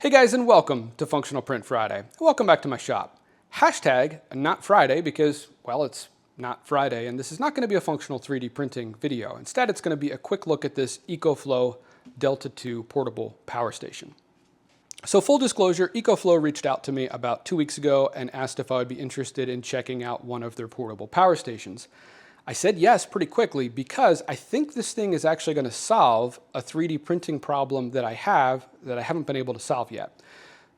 Hey guys, and welcome to Functional Print Friday. Welcome back to my shop. Hashtag not Friday because, well, it's not Friday, and this is not going to be a functional 3D printing video. Instead, it's going to be a quick look at this EcoFlow Delta 2 portable power station. So full disclosure, EcoFlow reached out to me about 2 weeks ago and asked if I would be interested in checking out one of their portable power stations. I said yes pretty quickly because I think this thing is actually going to solve a 3D printing problem that I haven't been able to solve yet.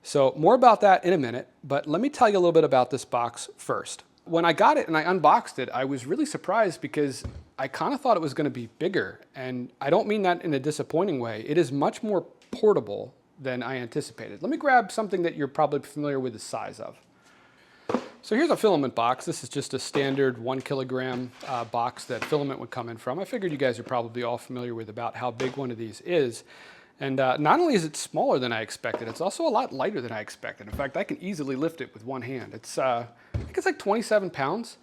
So more about that in a minute, but let me tell you a little bit about this box first. When I got it and I unboxed it, I was really surprised because I kind of thought it was going to be bigger, and I don't mean that in a disappointing way. It is much more portable than I anticipated. Let me grab something that you're probably familiar with the size of. So here's a filament box. This is just a standard 1 kilogram box that filament would come in from. I figured you guys are probably all familiar with about how big one of these is. And not only is it smaller than I expected, it's also a lot lighter than I expected. In fact, I can easily lift it with one hand. It's, I think it's like 27 pounds,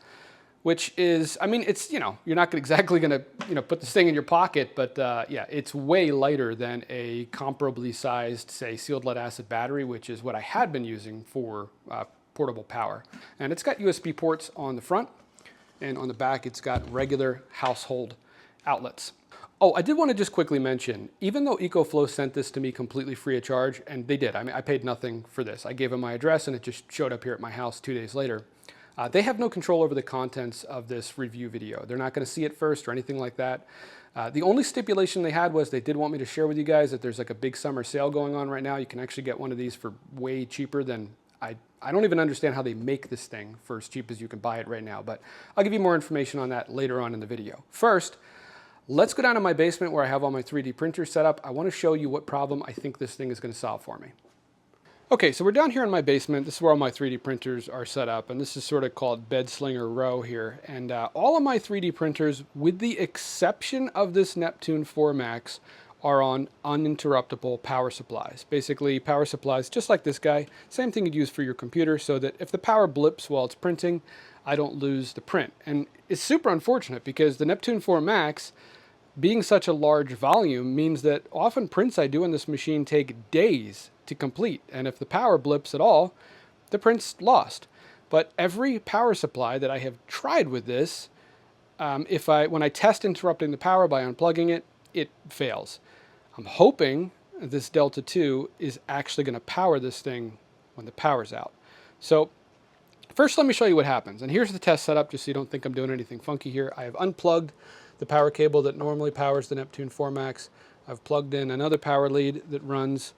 which is, I mean, it's, you're not exactly gonna, put this thing in your pocket, but yeah, it's way lighter than a comparably sized, say, sealed lead acid battery, which is what I had been using for portable power. And it's got USB ports on the front, and on the back it's got regular household outlets. Oh, I did want to just quickly mention, even though EcoFlow sent this to me completely free of charge, and they did, I mean, I paid nothing for this. I gave them my address and it just showed up here at my house 2 days later. They have no control over the contents of this review video. They're not going to see it first or anything like that. The only stipulation they had was they did want me to share with you guys that there's like a big summer sale going on right now. You can actually get one of these for way cheaper than I don't even understand how they make this thing for as cheap as you can buy it right now, but I'll give you more information on that later on in the video. First, let's go down to my basement where I have all my 3D printers set up. I want to show you what problem I think this thing is going to solve for me. Okay, so we're down here in my basement. This is where all my 3D printers are set up, and this is sort of called bed slinger row here. And all of my 3D printers, with the exception of this Neptune 4 Max, are on uninterruptible power supplies. Basically, power supplies just like this guy, same thing you'd use for your computer, so that if the power blips while it's printing, I don't lose the print. And it's super unfortunate because the Neptune 4 Max, being such a large volume, means that often prints I do on this machine take days to complete, and if the power blips at all, the print's lost. But every power supply that I have tried with this, when I test interrupting the power by unplugging it, it fails. I'm hoping this Delta 2 is actually going to power this thing when the power's out. So first let me show you what happens. And here's the test setup just so you don't think I'm doing anything funky here. I have unplugged the power cable that normally powers the Neptune 4 Max. I've plugged in another power lead that runs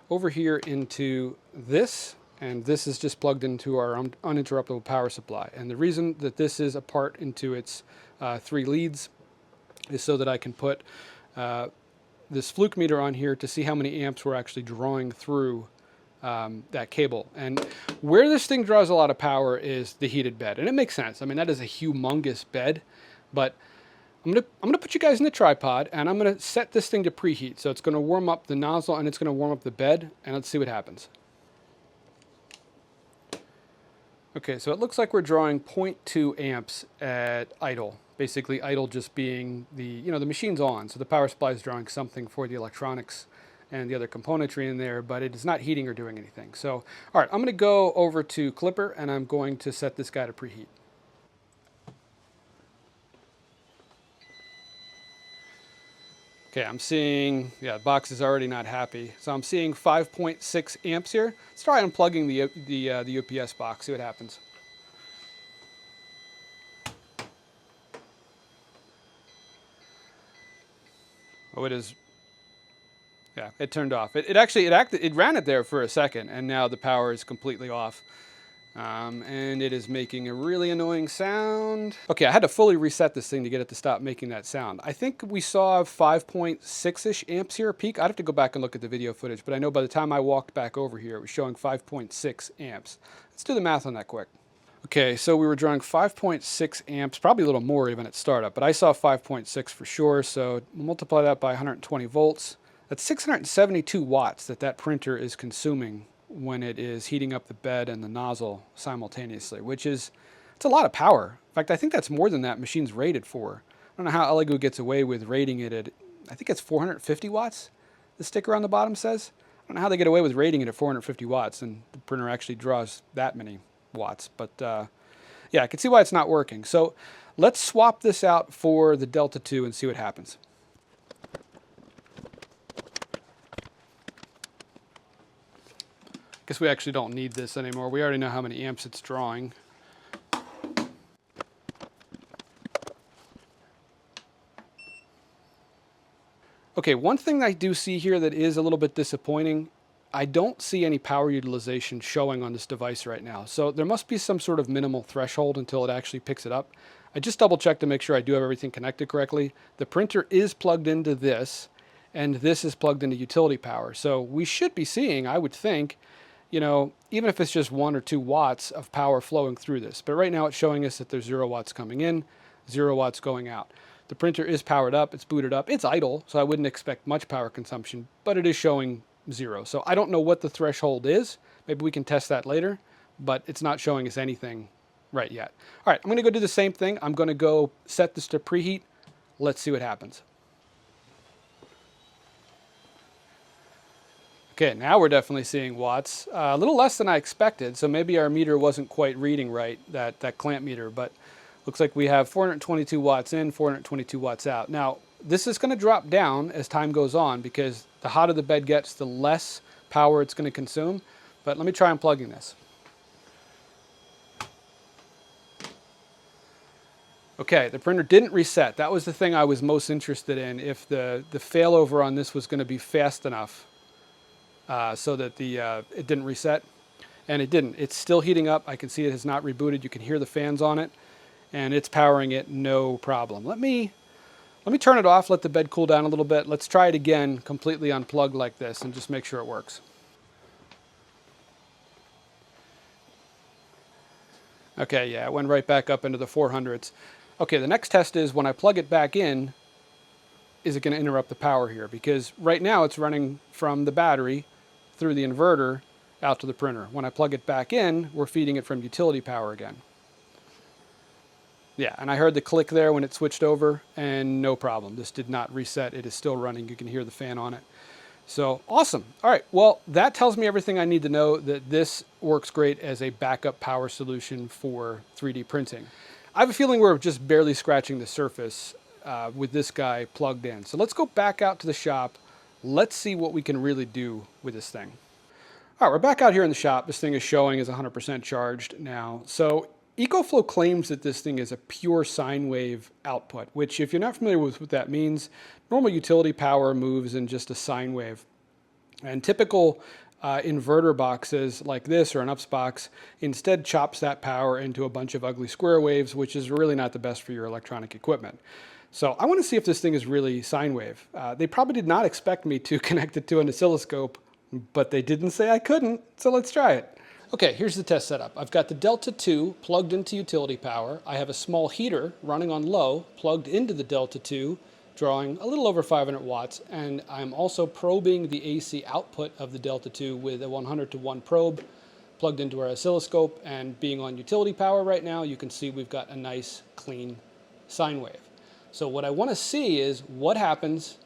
over here into this, and this is just plugged into our uninterruptible power supply. And the reason that this is apart into its 3 leads is so that I can put this fluke meter on here to see how many amps we're actually drawing through that cable. And where this thing draws a lot of power is the heated bed, and it makes sense. I mean, that is a humongous bed, but I'm gonna put you guys in the tripod, and I'm gonna set this thing to preheat. So it's gonna warm up the nozzle and it's gonna warm up the bed, and let's see what happens. Okay, so it looks like we're drawing 0.2 amps at idle. Basically, idle just being the machine's on, so the power supply is drawing something for the electronics and the other componentry in there, but it is not heating or doing anything. So, all right, I'm going to go over to Clipper, and I'm going to set this guy to preheat. Okay, I'm seeing, yeah, the box is already not happy. So I'm seeing 5.6 amps here. Let's try unplugging the UPS box, see what happens. Oh, it is, yeah, it turned off. It ran it there for a second, and now the power is completely off. And it is making a really annoying sound. Okay, I had to fully reset this thing to get it to stop making that sound. I think we saw 5.6-ish amps here peak. I'd have to go back and look at the video footage, but I know by the time I walked back over here, it was showing 5.6 amps. Let's do the math on that quick. Okay, so we were drawing 5.6 amps, probably a little more even at startup, but I saw 5.6 for sure, so multiply that by 120 volts. That's 672 watts that printer is consuming when it is heating up the bed and the nozzle simultaneously, which is, it's a lot of power. In fact, I think that's more than that machine's rated for. I don't know how Elegoo gets away with rating it at, I think it's 450 watts, the sticker on the bottom says. don't know how they get away with rating it at 450 watts, and the printer actually draws that many watts. But yeah, I can see why it's not working. So let's swap this out for the Delta 2 and see what happens. Guess we actually don't need this anymore. We already know how many amps it's drawing. Okay, one thing I do see here that is a little bit disappointing, I don't see any power utilization showing on this device right now. So there must be some sort of minimal threshold until it actually picks it up. I just double checked to make sure I do have everything connected correctly. The printer is plugged into this, and this is plugged into utility power. So we should be seeing, I would think, you know, even if it's just 1 or 2 watts of power flowing through this. But right now it's showing us that there's 0 watts coming in, 0 watts going out. The printer is powered up, it's booted up, it's idle, so I wouldn't expect much power consumption, but it is showing 0. So I don't know what the threshold is. Maybe we can test that later, but it's not showing us anything right yet. All right, I'm gonna go do the same thing. I'm gonna go set this to preheat. Let's see what happens. Okay, now we're definitely seeing watts. A little less than I expected, so maybe our meter wasn't quite reading right, that clamp meter, but looks like we have 422 watts in, 422 watts out. Now, this is going to drop down as time goes on because the hotter the bed gets, the less power it's going to consume. But let me try unplugging this. Okay, the printer didn't reset. That was the thing I was most interested in, if the failover on this was going to be fast enough so that it didn't reset. And it didn't. It's still heating up. I can see it has not rebooted. You can hear the fans on it. And it's powering it no problem. Let me turn it off, let the bed cool down a little bit. Let's try it again, completely unplugged like this, and just make sure it works. Okay, yeah, it went right back up into the 400s. Okay, the next test is when I plug it back in, is it going to interrupt the power here? Because right now it's running from the battery through the inverter out to the printer. When I plug it back in, we're feeding it from utility power again. Yeah, and I heard the click there when it switched over, and no problem. This did not reset. It is still running. You can hear the fan on it. So awesome. All right, well, that tells me everything I need to know, that this works great as a backup power solution for 3D printing. I have a feeling we're just barely scratching the surface with this guy plugged in. So let's go back out to the shop. Let's see what we can really do with this thing. All right, we're back out here in the shop. This thing is showing as 100% charged now. So EcoFlow claims that this thing is a pure sine wave output, which, if you're not familiar with what that means, normal utility power moves in just a sine wave. And typical inverter boxes like this or an UPS box instead chops that power into a bunch of ugly square waves, which is really not the best for your electronic equipment. So I want to see if this thing is really sine wave. They probably did not expect me to connect it to an oscilloscope, but they didn't say I couldn't, so let's try it. Okay, here's the test setup. I've got the Delta 2 plugged into utility power. I have a small heater running on low plugged into the Delta 2, drawing a little over 500 watts, and I'm also probing the AC output of the Delta 2 with a 100-to-1 probe plugged into our oscilloscope, and being on utility power right now, you can see we've got a nice clean sine wave. So what I want to see is what happens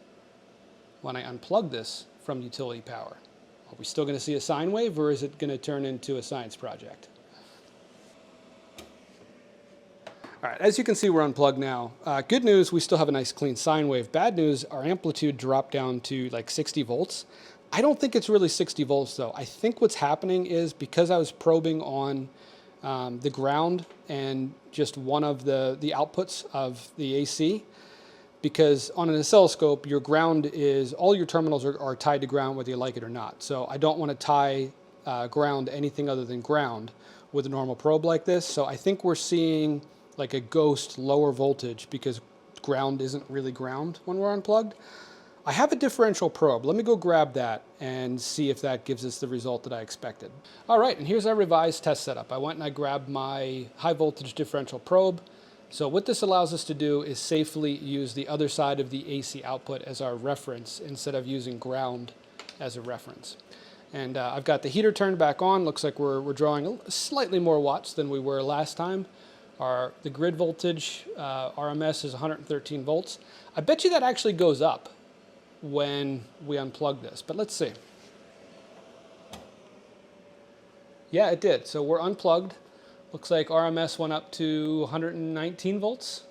when I unplug this from utility power. Are we still going to see a sine wave, or is it going to turn into a science project? All right, as you can see, we're unplugged now. Good news, we still have a nice clean sine wave. Bad news, our amplitude dropped down to like 60 volts. I don't think it's really 60 volts though. I think what's happening is because I was probing on the ground and just one of the outputs of the AC, because on an oscilloscope, your ground is, all your terminals are tied to ground whether you like it or not. So I don't want to tie ground anything other than ground with a normal probe like this. So I think we're seeing like a ghost lower voltage because ground isn't really ground when we're unplugged. I have a differential probe. Let me go grab that and see if that gives us the result that I expected. All right, and here's our revised test setup. I went and I grabbed my high voltage differential probe. So what this allows us to do is safely use the other side of the AC output as our reference instead of using ground as a reference. And I've got the heater turned back on. Looks like we're drawing slightly more watts than we were last time. The grid voltage, RMS, is 113 volts. I bet you that actually goes up when we unplug this, but let's see. Yeah, it did. So we're unplugged. Looks like RMS went up to 119 volts.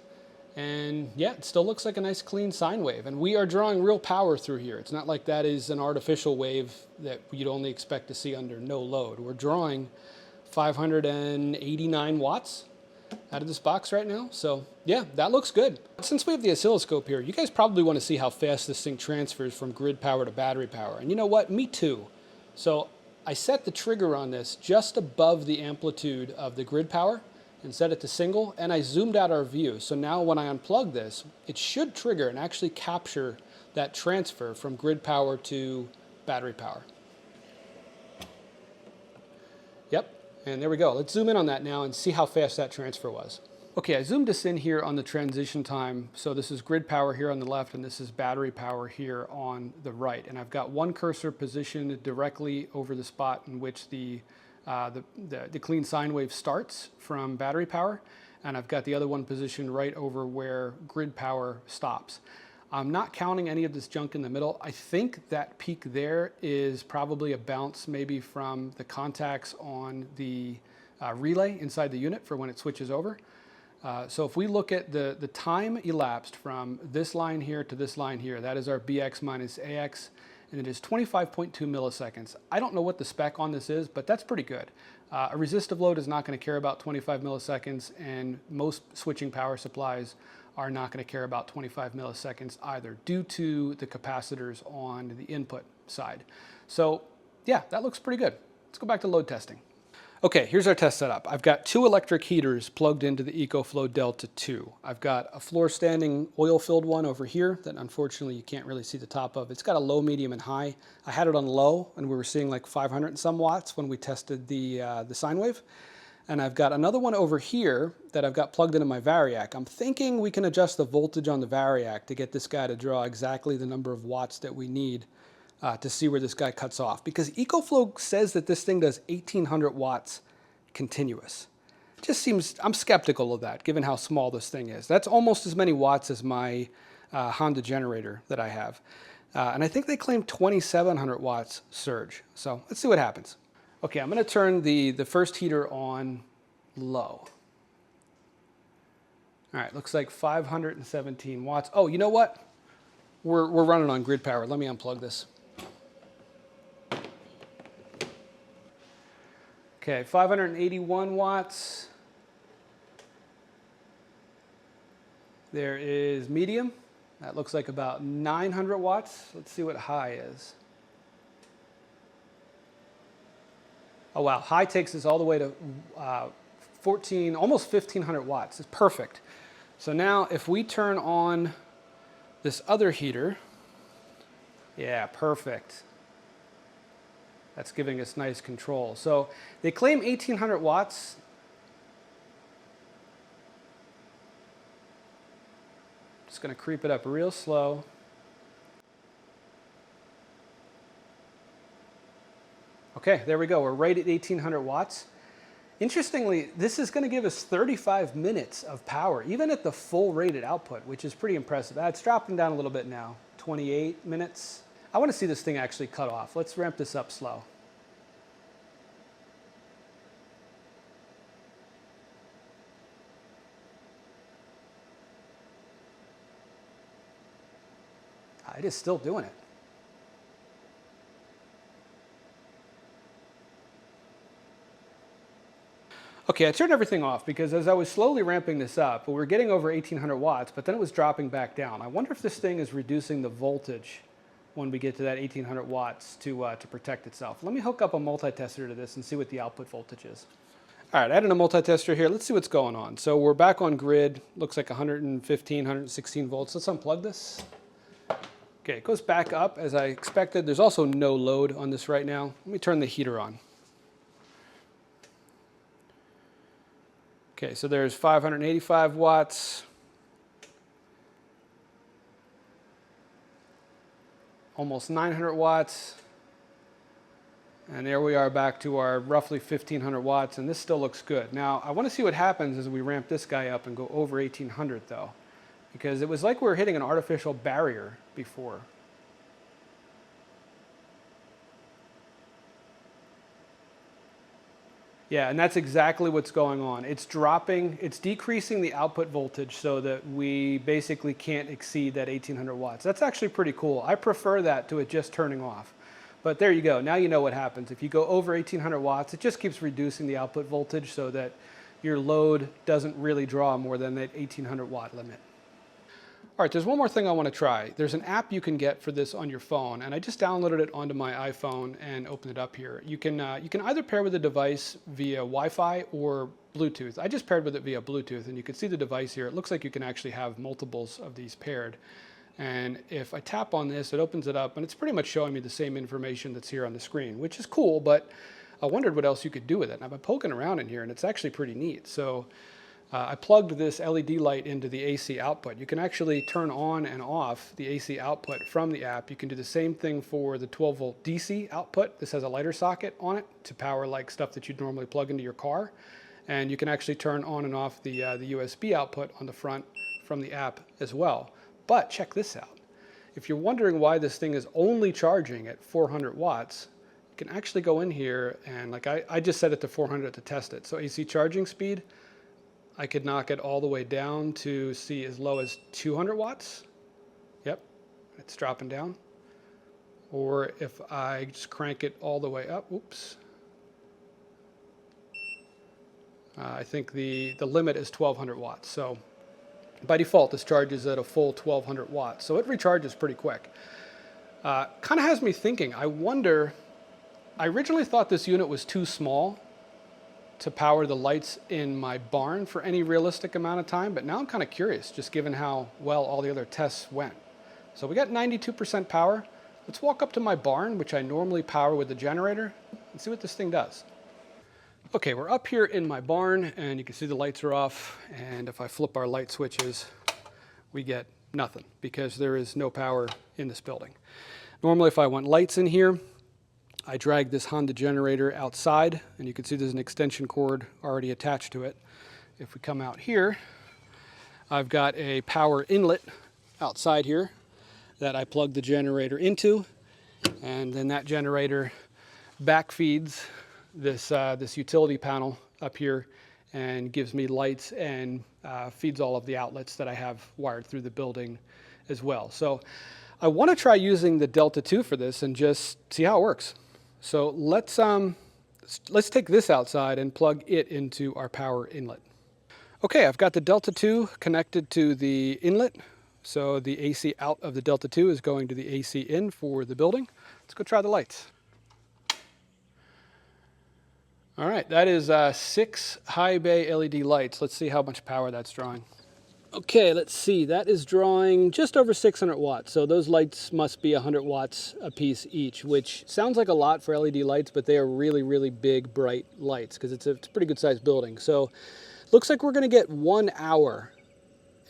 And yeah, it still looks like a nice clean sine wave. And we are drawing real power through here. It's not like that is an artificial wave that you'd only expect to see under no load. We're drawing 589 watts out of this box right now. So yeah, that looks good. Since we have the oscilloscope here, you guys probably want to see how fast this thing transfers from grid power to battery power. And you know what? Me too. So I set the trigger on this just above the amplitude of the grid power and set it to single, and I zoomed out our view. So now when I unplug this, it should trigger and actually capture that transfer from grid power to battery power. Yep, and there we go. Let's zoom in on that now and see how fast that transfer was. Okay, I zoomed us in here on the transition time. So this is grid power here on the left, and this is battery power here on the right. And I've got one cursor positioned directly over the spot in which the clean sine wave starts from battery power, and I've got the other one positioned right over where grid power stops. I'm not counting any of this junk in the middle. I think that peak there is probably a bounce maybe from the contacts on the relay inside the unit for when it switches over. So if we look at the time elapsed from this line here to this line here, that is our BX minus AX, and it is 25.2 milliseconds. I don't know what the spec on this is, but that's pretty good. A resistive load is not going to care about 25 milliseconds, and most switching power supplies are not going to care about 25 milliseconds either, due to the capacitors on the input side. So yeah, that looks pretty good. Let's go back to load testing. Okay, here's our test setup. I've got two electric heaters plugged into the EcoFlow Delta 2. I've got a floor standing oil-filled one over here that unfortunately you can't really see the top of. It's got a low, medium, and high. I had it on low, and we were seeing like 500 and some watts when we tested the sine wave. And I've got another one over here that I've got plugged into my variac. I'm thinking we can adjust the voltage on the variac to get this guy to draw exactly the number of watts that we need to see where this guy cuts off. Because EcoFlow says that this thing does 1800 watts continuous. It just seems, I'm skeptical of that given how small this thing is. That's almost as many watts as my Honda generator that I have. And I think they claim 2700 watts surge. So let's see what happens. Okay, I'm going to turn the first heater on low. All right, looks like 517 watts. Oh, you know what? We're running on grid power. Let me unplug this. Okay, 581 watts. There is medium. That looks like about 900 watts. Let's see what high is. Oh wow, high takes us all the way to almost 1500 watts. It's perfect. So now if we turn on this other heater, yeah, perfect. That's giving us nice control. So they claim 1800 watts. Just going to creep it up real slow. Okay, there we go. We're right at 1800 watts. Interestingly, this is going to give us 35 minutes of power, even at the full rated output, which is pretty impressive. It's dropping down a little bit now, 28 minutes. I want to see this thing actually cut off. Let's ramp this up slow. It is still doing it. Okay, I turned everything off because as I was slowly ramping this up, we were getting over 1800 watts, but then it was dropping back down. I wonder if this thing is reducing the voltage when we get to that 1800 watts to protect itself. Let me hook up a multi-tester to this and see what the output voltage is. All right, I added a multi-tester here. Let's see what's going on. So we're back on grid. Looks like 115, 116 volts. Let's unplug this. Okay, it goes back up as I expected. There's also no load on this right now. Let me turn the heater on. Okay, so there's 585 watts. Almost 900 watts. And there we are back to our roughly 1500 watts, and this still looks good. Now, I want to see what happens as we ramp this guy up and go over 1800 though, because it was like we were hitting an artificial barrier before. Yeah, and that's exactly what's going on. It's decreasing the output voltage so that we basically can't exceed that 1800 watts. That's actually pretty cool. I prefer that to it just turning off. But there you go. Now you know what happens. If you go over 1800 watts, it just keeps reducing the output voltage so that your load doesn't really draw more than that 1800 watt limit. All right, there's one more thing I want to try. There's an app you can get for this on your phone, and I just downloaded it onto my iPhone and opened it up here. You can either pair with the device via Wi-Fi or Bluetooth. I just paired with it via Bluetooth, and you can see the device here. It looks like you can actually have multiples of these paired. And if I tap on this, it opens it up, and it's pretty much showing me the same information that's here on the screen, which is cool, but I wondered what else you could do with it. And I've been poking around in here, and it's actually pretty neat. So I plugged this LED light into the AC output. You can actually turn on and off the AC output from the app. You can do the same thing for the 12 volt DC output. This has a lighter socket on it to power like stuff that you'd normally plug into your car. And you can actually turn on and off the USB output on the front from the app as well. But check this out. If you're wondering why this thing is only charging at 400 watts, you can actually go in here and like I just set it to 400 to test it. So AC charging speed, I could knock it all the way down to see as low as 200 watts. Yep, it's dropping down. Or if I just crank it all the way up, oops. I think the limit is 1200 watts. So by default, this charges at a full 1200 watts. So it recharges pretty quick. Kind of has me thinking, I wonder, I originally thought this unit was too small to power the lights in my barn for any realistic amount of time, but now I'm kind of curious, just given how well all the other tests went. So we got 92% power. Let's walk up to my barn, which I normally power with the generator, and see what this thing does. Okay, we're up here in my barn, and you can see the lights are off, and if I flip our light switches, we get nothing, because there is no power in this building. Normally, if I want lights in here, I drag this Honda generator outside, and you can see there's an extension cord already attached to it. If we come out here, I've got a power inlet outside here that I plug the generator into, and then that generator backfeeds this utility panel up here and gives me lights and feeds all of the outlets that I have wired through the building as well. So I want to try using the Delta 2 for this and just see how it works. So let's take this outside and plug it into our power inlet. Okay, I've got the Delta 2 connected to the inlet. So the AC out of the Delta 2 is going to the AC in for the building. Let's go try the lights. All right, that is 6 high bay LED lights. Let's see how much power that's drawing. Okay, let's see. That is drawing just over 600 watts. So those lights must be 100 watts a piece each, which sounds like a lot for LED lights, but they are really, really big, bright lights because it's a pretty good sized building. So looks like we're going to get 1 hour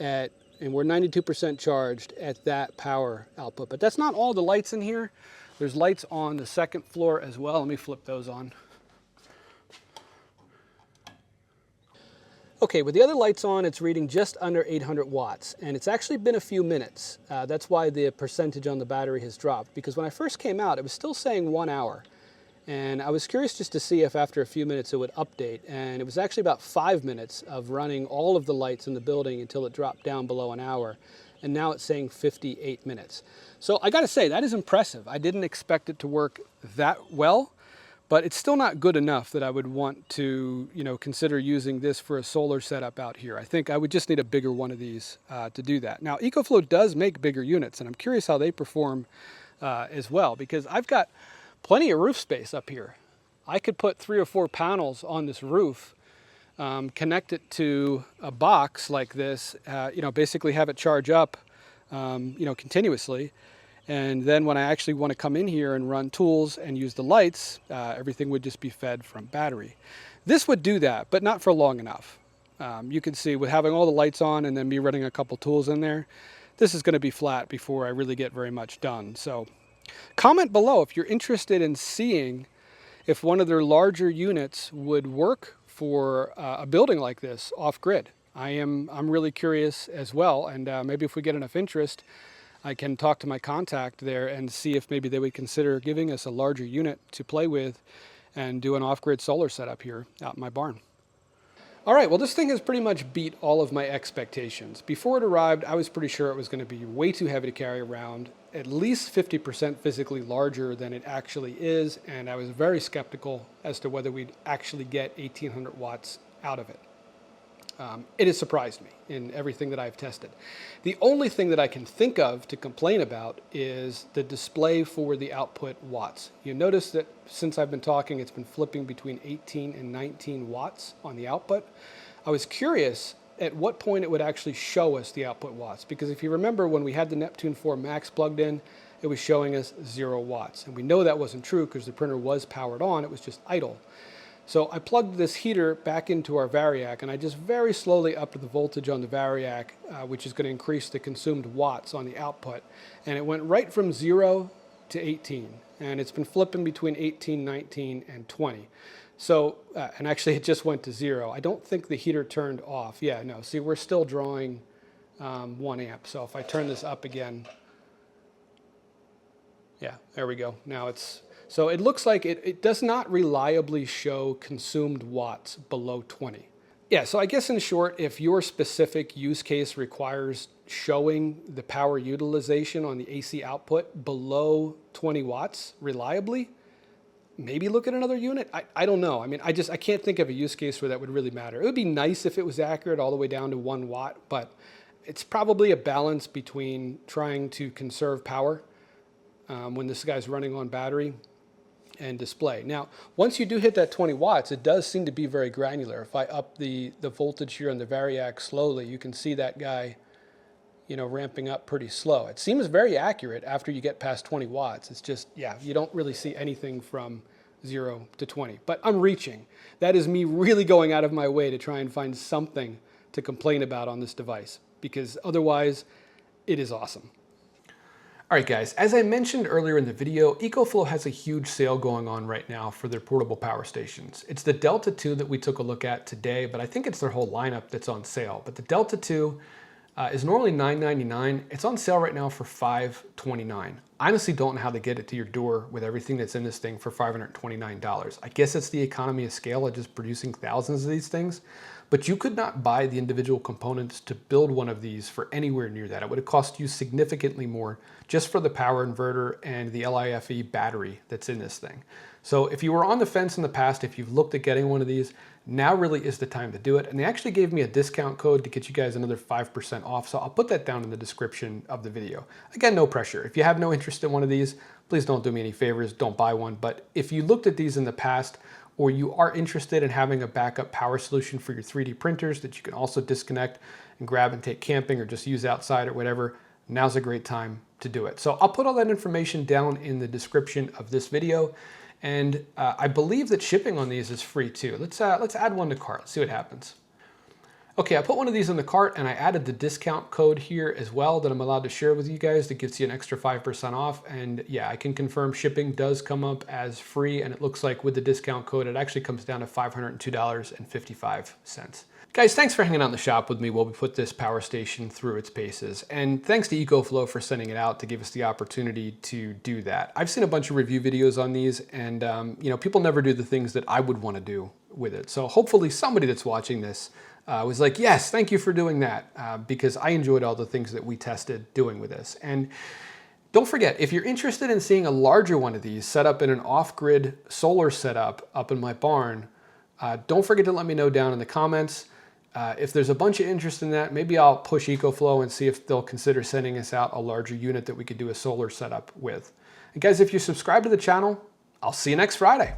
and we're 92% charged at that power output. But that's not all the lights in here. There's lights on the second floor as well. Let me flip those on. Okay, with the other lights on, it's reading just under 800 watts, and it's actually been a few minutes. That's why the percentage on the battery has dropped, because when I first came out, it was still saying 1 hour. And I was curious just to see if after a few minutes it would update, and it was actually about 5 minutes of running all of the lights in the building until it dropped down below an hour, and now it's saying 58 minutes. So I gotta say, that is impressive. I didn't expect it to work that well. But it's still not good enough that I would want to, consider using this for a solar setup out here. I think I would just need a bigger one of these to do that. Now, EcoFlow does make bigger units, and I'm curious how they perform as well, because I've got plenty of roof space up here. I could put 3 or 4 panels on this roof, connect it to a box like this, basically have it charge up, continuously. And then when I actually want to come in here and run tools and use the lights, everything would just be fed from battery. This would do that, but not for long enough. You can see with having all the lights on and then me running a couple tools in there, this is going to be flat before I really get very much done. So comment below if you're interested in seeing if one of their larger units would work for a building like this off-grid. I'm really curious as well, and maybe if we get enough interest, I can talk to my contact there and see if maybe they would consider giving us a larger unit to play with and do an off-grid solar setup here out in my barn. All right, well, this thing has pretty much beat all of my expectations. Before it arrived, I was pretty sure it was going to be way too heavy to carry around, at least 50% physically larger than it actually is, and I was very skeptical as to whether we'd actually get 1800 watts out of it. It has surprised me in everything that I've tested. The only thing that I can think of to complain about is the display for the output watts. You notice that since I've been talking, it's been flipping between 18 and 19 watts on the output. I was curious at what point it would actually show us the output watts, because if you remember when we had the Neptune 4 Max plugged in, it was showing us 0 watts. And we know that wasn't true because the printer was powered on, it was just idle. So I plugged this heater back into our Variac, and I just very slowly upped the voltage on the Variac, which is going to increase the consumed watts on the output. And it went right from 0 to 18. And it's been flipping between 18, 19, and 20. So, and actually it just went to 0. I don't think the heater turned off. Yeah, no, see, we're still drawing 1 amp. So if I turn this up again, yeah, there we go. Now it's... So it looks like it does not reliably show consumed watts below 20. Yeah, so I guess in short, if your specific use case requires showing the power utilization on the AC output below 20 watts reliably, maybe look at another unit. I don't know. I mean, I can't think of a use case where that would really matter. It would be nice if it was accurate all the way down to 1 watt, but it's probably a balance between trying to conserve power when this guy's running on battery and display. Now, once you do hit that 20 watts, it does seem to be very granular. If I up the voltage here on the Variac slowly, you can see that guy, you know, ramping up pretty slow. It seems very accurate after you get past 20 watts. It's just, yeah, you don't really see anything from 0 to 20. But I'm reaching. That is me really going out of my way to try and find something to complain about on this device, because otherwise, it is awesome. All right, guys, as I mentioned earlier in the video, EcoFlow has a huge sale going on right now for their portable power stations. It's the Delta 2 that we took a look at today, but I think it's their whole lineup that's on sale. But the Delta 2 is normally $9.99. It's on sale right now for $529. I honestly don't know how to get it to your door with everything that's in this thing for $529. I guess it's the economy of scale of just producing thousands of these things. But you could not buy the individual components to build one of these for anywhere near that. It would have cost you significantly more just for the power inverter and the LiFe battery that's in this thing. So if you were on the fence in the past, if you've looked at getting one of these, now really is the time to do it. And they actually gave me a discount code to get you guys another 5% off. So I'll put that down in the description of the video. Again, no pressure. If you have no interest in one of these, please don't do me any favors, don't buy one. But if you looked at these in the past, or you are interested in having a backup power solution for your 3D printers that you can also disconnect and grab and take camping or just use outside or whatever, now's a great time to do it. So I'll put all that information down in the description of this video. And I believe that shipping on these is free too. Let's add one to cart, let's see what happens. Okay, I put one of these in the cart and I added the discount code here as well that I'm allowed to share with you guys that gets you an extra 5% off. And yeah, I can confirm shipping does come up as free, and it looks like with the discount code, it actually comes down to $502.55. Guys, thanks for hanging out in the shop with me while we put this power station through its paces. And thanks to EcoFlow for sending it out to give us the opportunity to do that. I've seen a bunch of review videos on these, and you know, people never do the things that I would want to do with it. So hopefully somebody that's watching this was like, yes, thank you for doing that, because I enjoyed all the things that we tested doing with this. And don't forget, if you're interested in seeing a larger one of these set up in an off-grid solar setup up in my barn, don't forget to let me know down in the comments. If there's a bunch of interest in that, maybe I'll push EcoFlow and see if they'll consider sending us out a larger unit that we could do a solar setup with. And guys, if you subscribe to the channel, I'll see you next Friday.